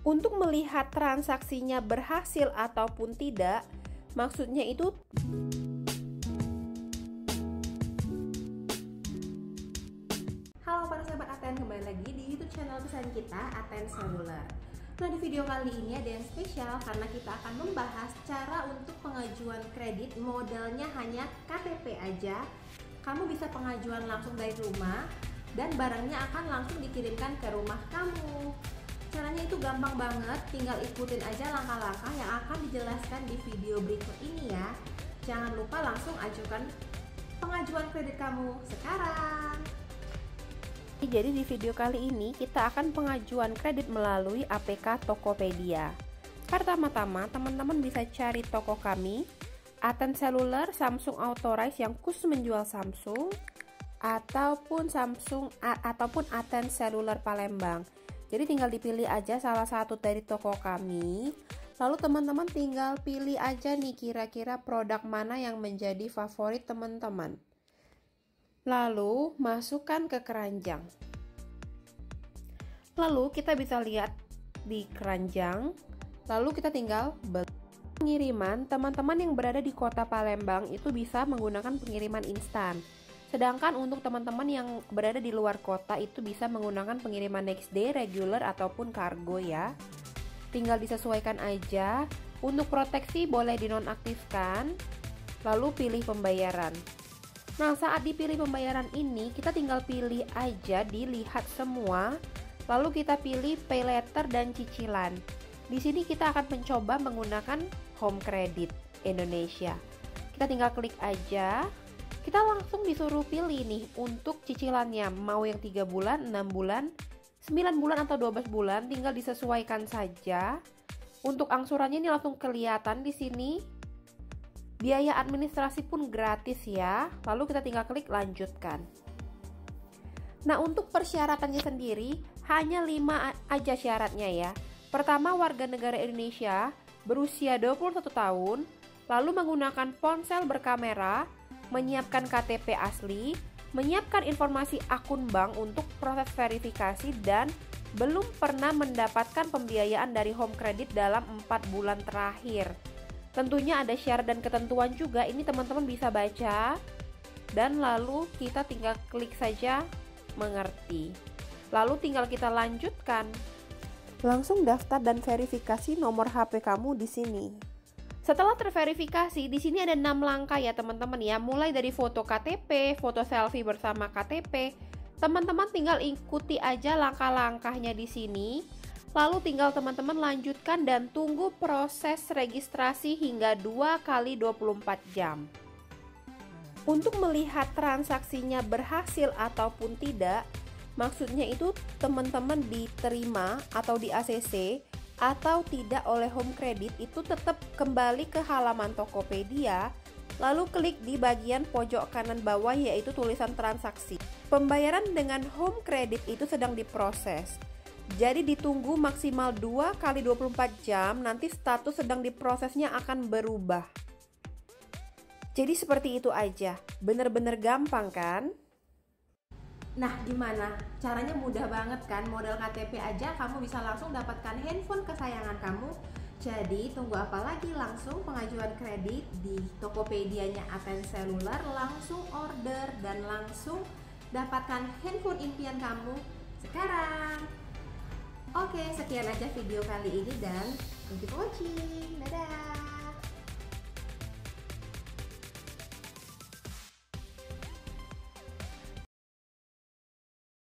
Untuk melihat transaksinya berhasil ataupun tidak, maksudnya itu halo para sahabat ATN, kembali lagi di YouTube channel kesayangan kita, ATN Seluler. Nah, di video kali ini ada yang spesial karena kita akan membahas cara untuk pengajuan kredit modelnya hanya KTP aja. Kamu bisa pengajuan langsung dari rumah dan barangnya akan langsung dikirimkan ke rumah kamu. Caranya itu gampang banget, tinggal ikutin aja langkah-langkah yang akan dijelaskan di video berikut ini ya. Jangan lupa langsung ajukan pengajuan kredit kamu sekarang. Jadi di video kali ini kita akan pengajuan kredit melalui APK Tokopedia. Pertama-tama teman-teman bisa cari toko kami, ATN Seluler, Samsung Authorized yang khusus menjual Samsung, ataupun ATN Seluler Palembang. Jadi tinggal dipilih aja salah satu dari toko kami. Lalu teman-teman tinggal pilih aja nih kira-kira produk mana yang menjadi favorit teman-teman. Lalu masukkan ke keranjang. Lalu kita bisa lihat di keranjang. Lalu kita tinggal pengiriman. Teman-teman yang berada di kota Palembang itu bisa menggunakan pengiriman instan. Sedangkan untuk teman-teman yang berada di luar kota itu bisa menggunakan pengiriman next day, regular, ataupun kargo ya. Tinggal disesuaikan aja. Untuk proteksi boleh dinonaktifkan. Lalu pilih pembayaran. Nah, saat dipilih pembayaran ini, kita tinggal pilih aja dilihat semua. Lalu kita pilih pay letter dan cicilan. Di sini kita akan mencoba menggunakan home credit Indonesia. Kita tinggal klik aja. Kita langsung disuruh pilih nih untuk cicilannya, mau yang 3 bulan, 6 bulan, 9 bulan atau 12 bulan, tinggal disesuaikan saja. Untuk angsurannya ini langsung kelihatan di sini. Biaya administrasi pun gratis ya. Lalu kita tinggal klik lanjutkan. Nah, untuk persyaratannya sendiri hanya 5 aja syaratnya ya. Pertama, warga negara Indonesia berusia 21 tahun, lalu menggunakan ponsel berkamera, menyiapkan KTP asli, menyiapkan informasi akun bank untuk proses verifikasi, dan belum pernah mendapatkan pembiayaan dari home credit dalam 4 bulan terakhir. Tentunya ada syarat dan ketentuan juga, ini teman-teman bisa baca, dan lalu kita tinggal klik saja mengerti. Lalu tinggal kita lanjutkan. Langsung daftar dan verifikasi nomor HP kamu di sini. Setelah terverifikasi, di sini ada 6 langkah ya teman-teman ya. Mulai dari foto KTP, foto selfie bersama KTP. Teman-teman tinggal ikuti aja langkah-langkahnya di sini. Lalu tinggal teman-teman lanjutkan dan tunggu proses registrasi hingga 2 kali 24 jam. Untuk melihat transaksinya berhasil ataupun tidak, maksudnya itu teman-teman diterima atau di ACC atau tidak oleh home credit, itu tetap kembali ke halaman Tokopedia, lalu klik di bagian pojok kanan bawah yaitu tulisan transaksi. Pembayaran dengan home credit itu sedang diproses. Jadi ditunggu maksimal 2 kali 24 jam, nanti status sedang diprosesnya akan berubah. Jadi seperti itu aja, bener-bener gampang kan? Nah, gimana? Caranya mudah banget kan? Model KTP aja kamu bisa langsung dapatkan handphone kesayangan kamu. Jadi, tunggu apa lagi? Langsung pengajuan kredit di Tokopedia-nya ATN Seluler, langsung order dan langsung dapatkan handphone impian kamu sekarang. Oke, sekian aja video kali ini dan thank you for watching.